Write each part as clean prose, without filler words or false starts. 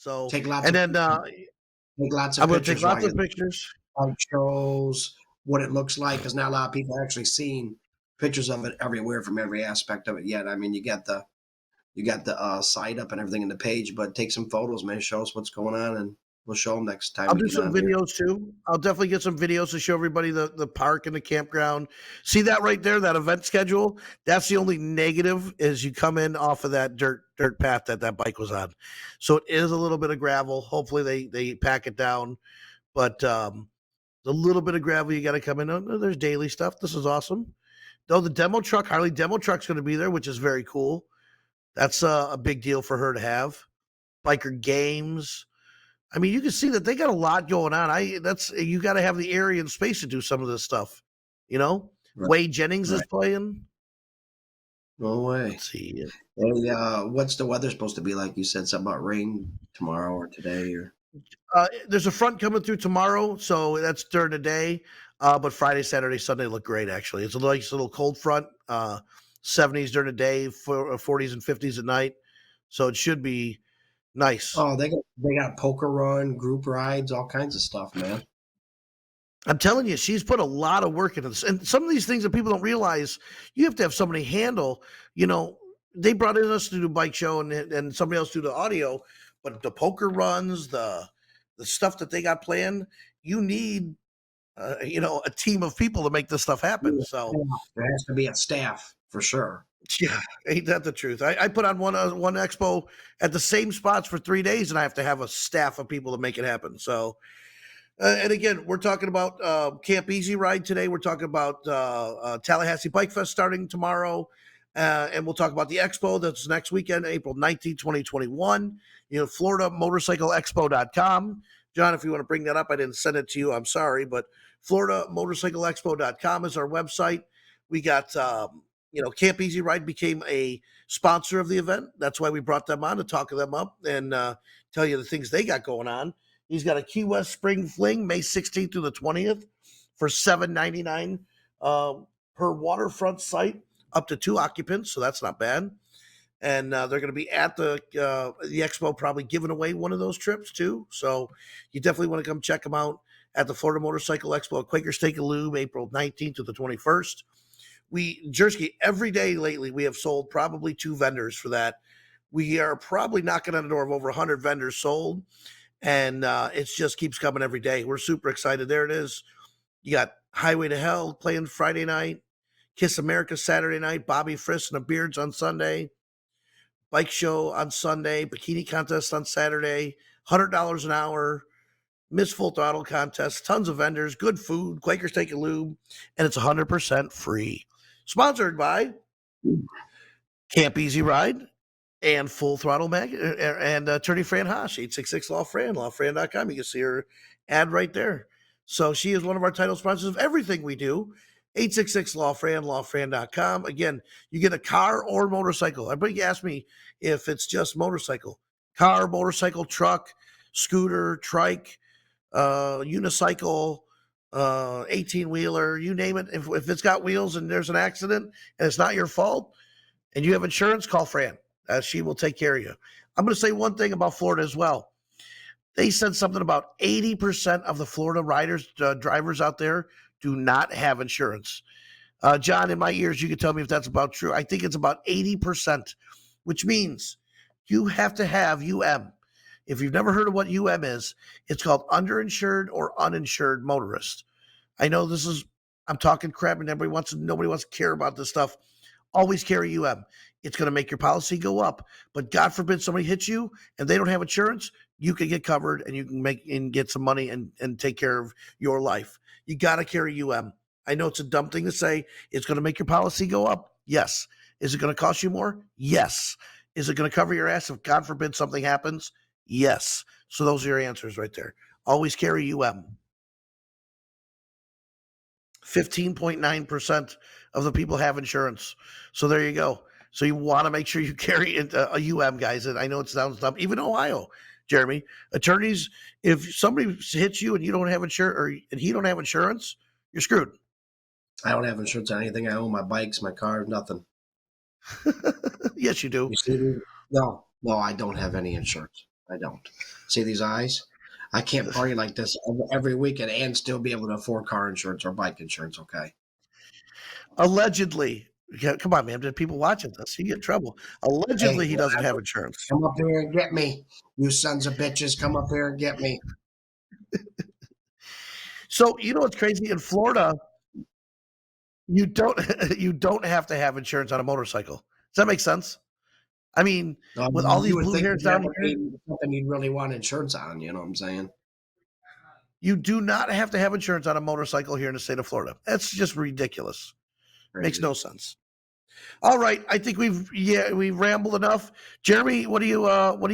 So, Take lots and of then take lots of I'm going to take pictures while lots you're of pictures. like shows what it looks like because not a lot of people are actually seeing pictures of it everywhere from every aspect of it yet. I mean, you got the site up and everything in the page, but take some photos, man. Show us what's going on, and we'll show them next time I'll we do get some on here. videos too. I'll definitely get some videos to show everybody the park and the campground. See that right there, that event schedule? That's the only negative is you come in off of that dirt path that bike was on. So it is a little bit of gravel. Hopefully they pack it down, but a little bit of gravel you got to come in. Oh, there's daily stuff. This is awesome. Though the demo truck, Harley demo truck's going to be there, which is very cool. That's a big deal for her to have. Biker games. I mean, you can see that they got a lot going on. That's you got to have the area and space to do some of this stuff. You know, Right, Wade Jennings is right. playing. No way. Let's see. Hey, what's the weather supposed to be like? You said something about rain tomorrow or today, or There's a front coming through tomorrow, so that's during the day. But Friday, Saturday, Sunday look great. Actually, it's a nice little cold front. 70s during the day, 40s and 50s at night. So it should be nice. oh, they got poker run, group rides, all kinds of stuff, man. I'm telling you, she's put a lot of work into this. And some of these things that people don't realize, you have to have somebody handle. You know, they brought in us to do bike show and somebody else do the audio, but the poker runs, the stuff that they got planned, you need a team of people to make this stuff happen. Yeah, So staff. There has to be a staff for sure. yeah, ain't that the truth? I put on one expo at the same spots for 3 days, and I have to have a staff of people to make it happen. So and again, we're talking about Camp Easy Ride today. We're talking about Tallahassee Bike Fest starting tomorrow. And we'll talk about the expo that's next weekend, April 19th, 2021. Florida Motorcycle Expo.com. John, if you want to bring that up, I didn't send it to you. I'm sorry, but Florida Motorcycle Expo.com is our website. We got, Camp Easy Ride became a sponsor of the event. That's why we brought them on to talk them up and tell you the things they got going on. He's got a Key West Spring Fling, May 16th through the 20th for $7.99 per waterfront site, up to 2 occupants, so that's not bad. And they're going to be at the expo, probably giving away one of those trips too. So you definitely want to come check them out at the Florida Motorcycle Expo at Quaker Steak and Lube, April 19th to the 21st. Jersey, every day lately, we have sold probably 2 vendors for that. We are probably knocking on the door of over 100 vendors sold. And it just keeps coming every day. We're super excited. There it is. You got Highway to Hell playing Friday night, Kiss America Saturday night, Bobby Frisk and the Beards on Sunday, bike show on Sunday, bikini contest on Saturday, $100 an hour, Miss Full Throttle contest, tons of vendors, good food, Quaker Steak and Lube, and it's 100% free. Sponsored by Camp Easy Ride and Full Throttle Mag and Attorney Fran Haas, 866 Law Fran, lawfran.com. You can see her ad right there. So she is one of our title sponsors of everything we do. 866 Law Fran, lawfran.com. Again, you get a car or motorcycle. Everybody asks me if it's just motorcycle. Car, motorcycle, truck, scooter, trike, unicycle, 18-wheeler, you name it. If it's got wheels and there's an accident and it's not your fault and you have insurance, call Fran. She will take care of you. I'm going to say one thing about Florida as well. They said something about 80% of the Florida drivers out there do not have insurance. John, in my ears, you can tell me if that's about true. I think it's about 80%, which means you have to have If you've never heard of what is, it's called underinsured or uninsured motorist. I know I'm talking crap and nobody wants to care about this stuff. Always carry It's going to make your policy go up. But God forbid somebody hits you and they don't have insurance, you can get covered and you can get some money and take care of your life. You got to carry I know it's a dumb thing to say. It's going to make your policy go up. Yes. Is it going to cost you more? Yes. Is it going to cover your ass if God forbid something happens? Yes. So those are your answers right there. Always carry 15.9% of the people have insurance. So there you go. So you want to make sure you carry a guys. And I know it sounds dumb. Even Ohio, Jeremy, attorneys, if somebody hits you and you don't have insurance and he don't have insurance, you're screwed. I don't have insurance on anything. I own my bikes, my car, nothing. Yes, you do. You see me? No, I don't have any insurance. I don't. See these eyes? I can't party like this every weekend and still be able to afford car insurance or bike insurance. Okay. Allegedly. Yeah, come on, man. There's people watching this. You get in trouble. Hey, Allegedly, he doesn't have whatever. insurance. Come up here and get me. You sons of bitches, come up here and get me. So you know what's crazy? In Florida, you don't you don't have to have insurance on a motorcycle. Does that make sense? I mean, with all You these would blue think hairs that down would here, be something you'd really want insurance on, you know what I'm saying? you do not have to have insurance on a motorcycle here in the state of Florida. That's just ridiculous. Makes no Crazy. sense. All right, I think we've rambled enough. Jeremy, what do you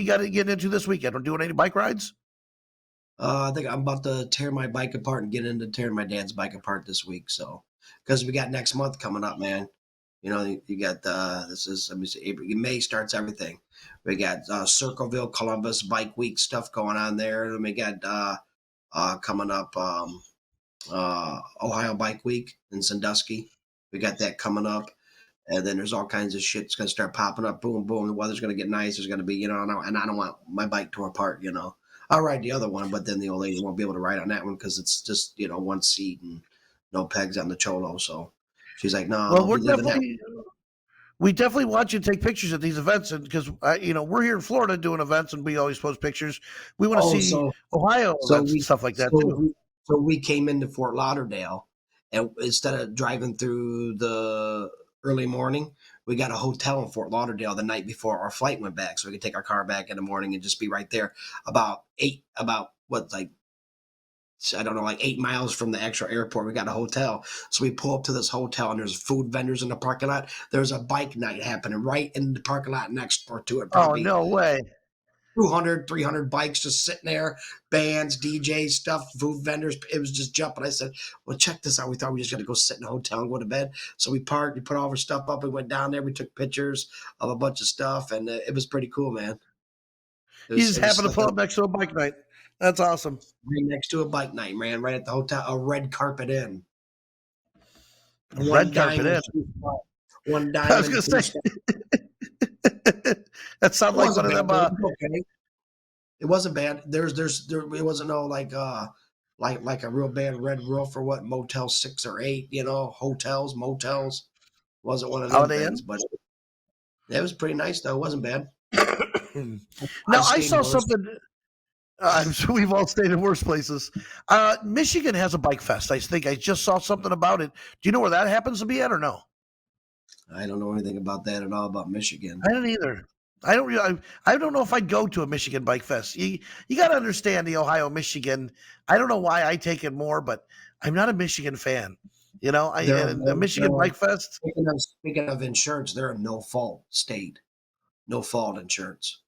got to get into this weekend? We're doing any bike rides? I think I'm about to tear my bike apart and get into tearing my dad's bike apart this week. So, because we got next month coming up, man. You know, you got this is let me see, May starts everything. We got Circleville, Columbus Bike Week stuff going on there, and we got coming up Ohio Bike Week in Sandusky. We got that coming up. And then there's all kinds of shit that's going to start popping up. Boom, boom. The weather's going to get nice. There's going to be, and I don't want my bike torn apart, you know. I'll ride the other one, but then the old lady won't be able to ride on that one because it's just, one seat and no pegs on the cholo. So she's like, no, Well, we'll be leaving that. we definitely want you to take pictures at these events, and because we're here in Florida doing events, and we always post pictures. We want to Oh, see Ohio so events and we, stuff like that so too. we, so we came into Fort Lauderdale, and instead of driving through the early morning, we got a hotel in Fort Lauderdale the night before our flight went back, so we could take our car back in the morning and just be right there. About what, like, I don't know, like 8 miles from the actual airport. We got a hotel, so we pull up to this hotel, and there's food vendors in the parking lot. There's a bike night happening right in the parking lot next door to it, Oh probably no way! 200, 300 bikes just sitting there, bands, DJs, stuff, food vendors. It was just jumping. I said, well, check this out. We thought we just got to go sit in a hotel and go to bed. So we parked, we put all our stuff up, we went down there, we took pictures of a bunch of stuff, and it was pretty cool, man. You just It was happen to like pull up next to a bike night. That's awesome. right next to a bike night, man, right at the hotel, a red carpet in. One Red carpet dime and in. two cents. One I dime was and gonna two say cents. that sounds It like one wasn't of bad, them. though. It was okay. It wasn't bad. It wasn't no like a real bad red roof or what Motel 6 or 8, hotels, motels. Wasn't one of them Holiday things, Inn. but it was pretty nice though. It wasn't bad. Now I've I stayed saw worse. something. I'm sure we've all stayed in worse places. Michigan has a bike fest. I think I just saw something about it. Do you know where that happens to be at, or no? I don't know anything about that at all about Michigan. I don't either. I don't. I don't know if I'd go to a Michigan bike fest. You got to understand the Ohio Michigan. I don't know why I take it more, but I'm not a Michigan fan. They're And the Michigan Bike Fest. speaking of insurance, they're a no fault state. No fault insurance.